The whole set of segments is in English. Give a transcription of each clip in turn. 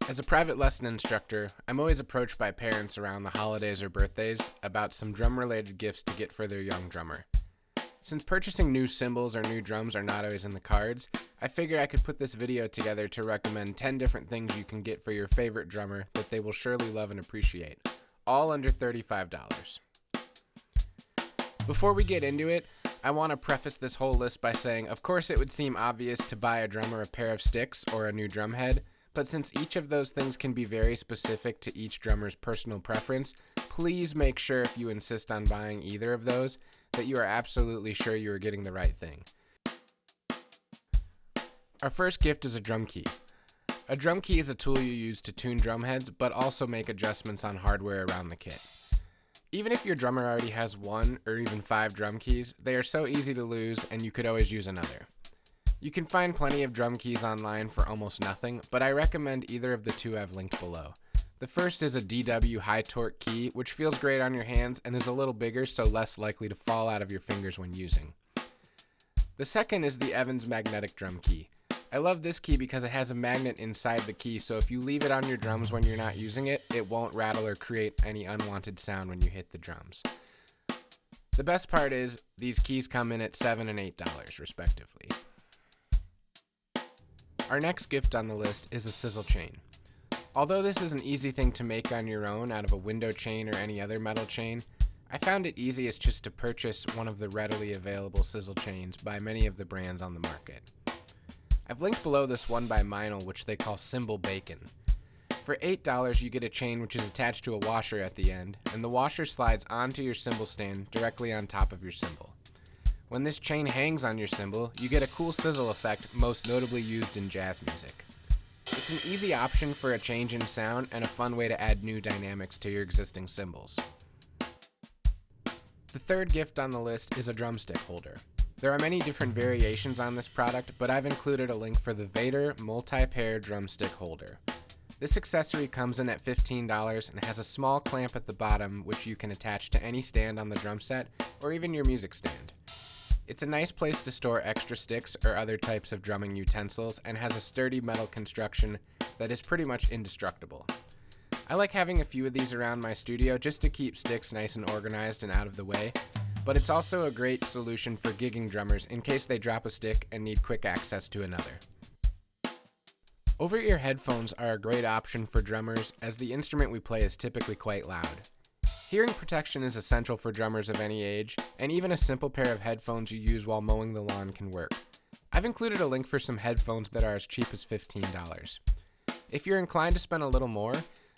As a private lesson instructor, I'm always approached by parents around the holidays or birthdays about some drum-related gifts to get for their young drummer. Since purchasing new cymbals or new drums are not always in the cards, I figured I could put this video together to recommend 10 different things you can get for your favorite drummer that they will surely love and appreciate, all under $35. Before we get into it, I want to preface this whole list by saying, of course it would seem obvious to buy a drummer a pair of sticks or a new drum head, but since each of those things can be very specific to each drummer's personal preference, please make sure if you insist on buying either of those, that you are absolutely sure you are getting the right thing. Our first gift is a drum key. A drum key is a tool you use to tune drum heads, but also make adjustments on hardware around the kit. Even if your drummer already has 1 or even 5 drum keys, they are so easy to lose and you could always use another. You can find plenty of drum keys online for almost nothing, but I recommend either of the two I've linked below. The first is a DW high torque key, which feels great on your hands and is a little bigger, so less likely to fall out of your fingers when using. The second is the Evans magnetic drum key. I love this key because it has a magnet inside the key, so if you leave it on your drums when you're not using it, it won't rattle or create any unwanted sound when you hit the drums. The best part is, these keys come in at $7 and $8 respectively. Our next gift on the list is a Sizzle Chain. Although this is an easy thing to make on your own out of a window chain or any other metal chain, I found it easiest just to purchase one of the readily available Sizzle Chains by many of the brands on the market. I've linked below this one by Meinl, which they call Cymbal Bacon. For $8 you get a chain which is attached to a washer at the end, and the washer slides onto your cymbal stand directly on top of your cymbal. When this chain hangs on your cymbal, you get a cool sizzle effect most notably used in jazz music. It's an easy option for a change in sound and a fun way to add new dynamics to your existing cymbals. The third gift on the list is a Drumstick Holder. There are many different variations on this product, but I've included a link for the Vater multi-pair Drumstick Holder. This accessory comes in at $15 and has a small clamp at the bottom which you can attach to any stand on the drum set or even your music stand. It's a nice place to store extra sticks or other types of drumming utensils and has a sturdy metal construction that is pretty much indestructible. I like having a few of these around my studio just to keep sticks nice and organized and out of the way, but it's also a great solution for gigging drummers in case they drop a stick and need quick access to another. Over-ear headphones are a great option for drummers as the instrument we play is typically quite loud. Hearing protection is essential for drummers of any age, and even a simple pair of headphones you use while mowing the lawn can work. I've included a link for some headphones that are as cheap as $15. If you're inclined to spend a little more,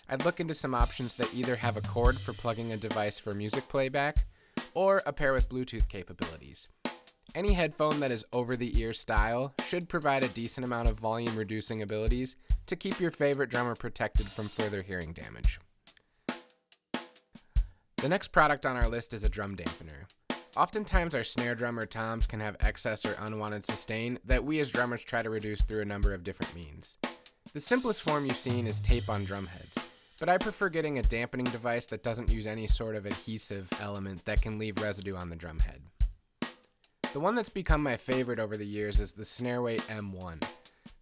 I'd look into some options that either have a cord for plugging a device for music playback, or a pair with Bluetooth capabilities. Any headphone that is over-the-ear style should provide a decent amount of volume-reducing abilities to keep your favorite drummer protected from further hearing damage. The next product on our list is a drum dampener. Oftentimes our snare drum or toms can have excess or unwanted sustain that we as drummers try to reduce through a number of different means. The simplest form you've seen is tape on drum heads, but I prefer getting a dampening device that doesn't use any sort of adhesive element that can leave residue on the drum head. The one that's become my favorite over the years is the Snareweight M1.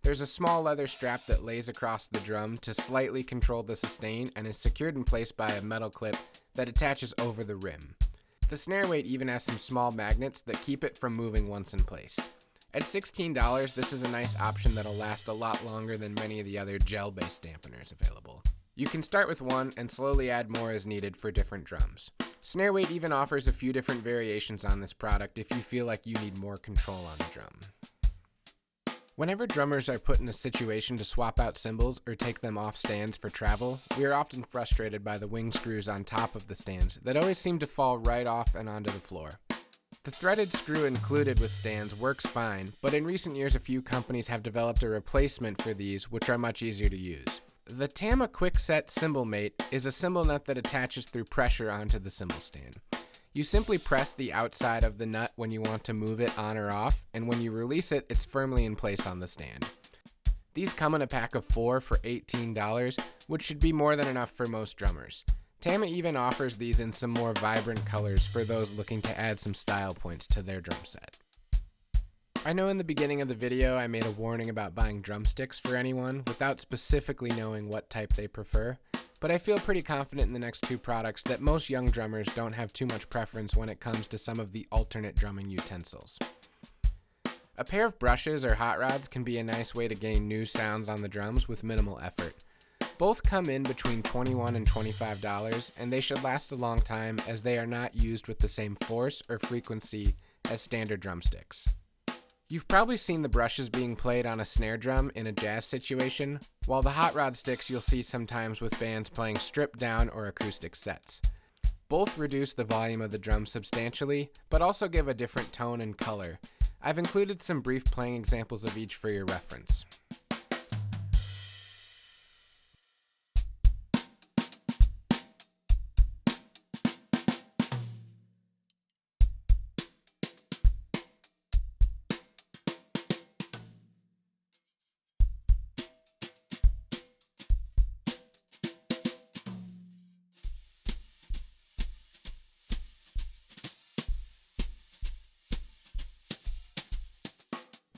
There's a small leather strap that lays across the drum to slightly control the sustain and is secured in place by a metal clip that attaches over the rim. The Snareweight even has some small magnets that keep it from moving once in place. At $16, this is a nice option that'll last a lot longer than many of the other gel-based dampeners available. You can start with one and slowly add more as needed for different drums. Snareweight even offers a few different variations on this product if you feel like you need more control on the drum. Whenever drummers are put in a situation to swap out cymbals or take them off stands for travel, we are often frustrated by the wing screws on top of the stands that always seem to fall right off and onto the floor. The threaded screw included with stands works fine, but in recent years a few companies have developed a replacement for these which are much easier to use. The Tama Quickset Cymbal Mate is a cymbal nut that attaches through pressure onto the cymbal stand. You simply press the outside of the nut when you want to move it on or off, and when you release it, it's firmly in place on the stand. These come in a pack of 4 for $18, which should be more than enough for most drummers. Tama even offers these in some more vibrant colors for those looking to add some style points to their drum set. I know in the beginning of the video I made a warning about buying drumsticks for anyone without specifically knowing what type they prefer, but I feel pretty confident in the next two products that most young drummers don't have too much preference when it comes to some of the alternate drumming utensils. A pair of brushes or hot rods can be a nice way to gain new sounds on the drums with minimal effort. Both come in between $21 and $25, and they should last a long time as they are not used with the same force or frequency as standard drumsticks. You've probably seen the brushes being played on a snare drum in a jazz situation, while the hot rod sticks you'll see sometimes with bands playing stripped down or acoustic sets. Both reduce the volume of the drum substantially, but also give a different tone and color. I've included some brief playing examples of each for your reference.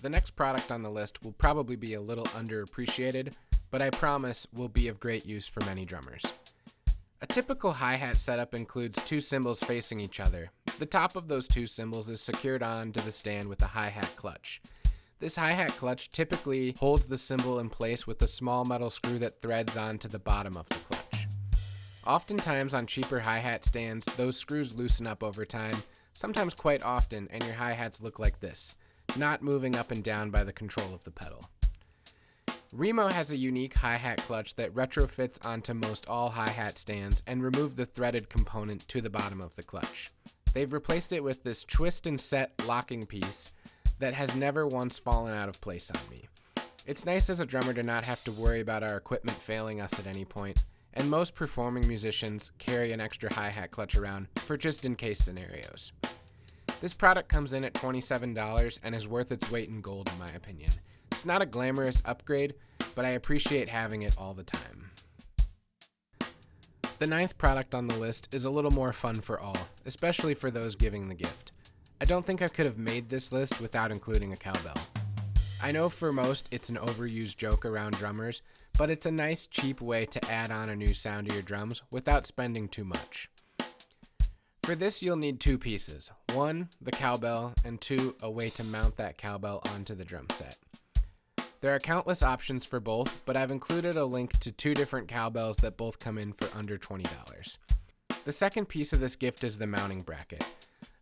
The next product on the list will probably be a little underappreciated, but I promise will be of great use for many drummers. A typical hi-hat setup includes two cymbals facing each other. The top of those two cymbals is secured onto the stand with a hi-hat clutch. This hi-hat clutch typically holds the cymbal in place with a small metal screw that threads onto the bottom of the clutch. Oftentimes on cheaper hi-hat stands, those screws loosen up over time, sometimes quite often, and your hi-hats look like this, not moving up and down by the control of the pedal. Remo has a unique hi-hat clutch that retrofits onto most all hi-hat stands and removed the threaded component to the bottom of the clutch. They've replaced it with this twist and set locking piece that has never once fallen out of place on me. It's nice as a drummer to not have to worry about our equipment failing us at any point, and most performing musicians carry an extra hi-hat clutch around for just in case scenarios. This product comes in at $27 and is worth its weight in gold in my opinion. It's not a glamorous upgrade, but I appreciate having it all the time. The ninth product on the list is a little more fun for all, especially for those giving the gift. I don't think I could have made this list without including a cowbell. I know for most it's an overused joke around drummers, but it's a nice cheap way to add on a new sound to your drums without spending too much. For this, you'll need two pieces. One, the cowbell, and two, a way to mount that cowbell onto the drum set. There are countless options for both, but I've included a link to two different cowbells that both come in for under $20. The second piece of this gift is the mounting bracket.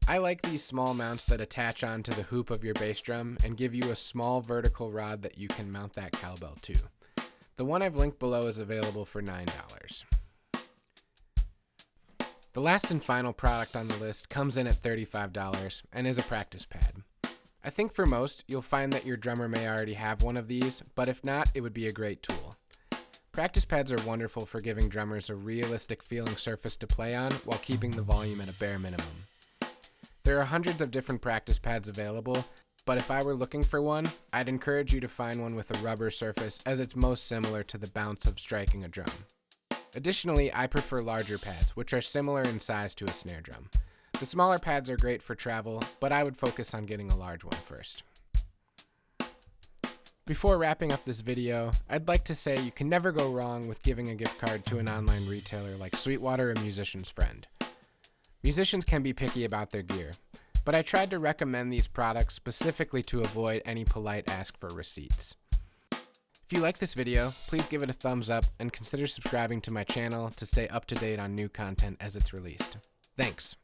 I like these small mounts that attach onto the hoop of your bass drum and give you a small vertical rod that you can mount that cowbell to. The one I've linked below is available for $9. The last and final product on the list comes in at $35 and is a practice pad. I think for most, you'll find that your drummer may already have one of these, but if not, it would be a great tool. Practice pads are wonderful for giving drummers a realistic feeling surface to play on while keeping the volume at a bare minimum. There are hundreds of different practice pads available, but if I were looking for one, I'd encourage you to find one with a rubber surface as it's most similar to the bounce of striking a drum. Additionally, I prefer larger pads, which are similar in size to a snare drum. The smaller pads are great for travel, but I would focus on getting a large one first. Before wrapping up this video, I'd like to say you can never go wrong with giving a gift card to an online retailer like Sweetwater, a musician's friend. Musicians can be picky about their gear, but I tried to recommend these products specifically to avoid any polite ask for receipts. If you like this video, please give it a thumbs up and consider subscribing to my channel to stay up to date on new content as it's released. Thanks.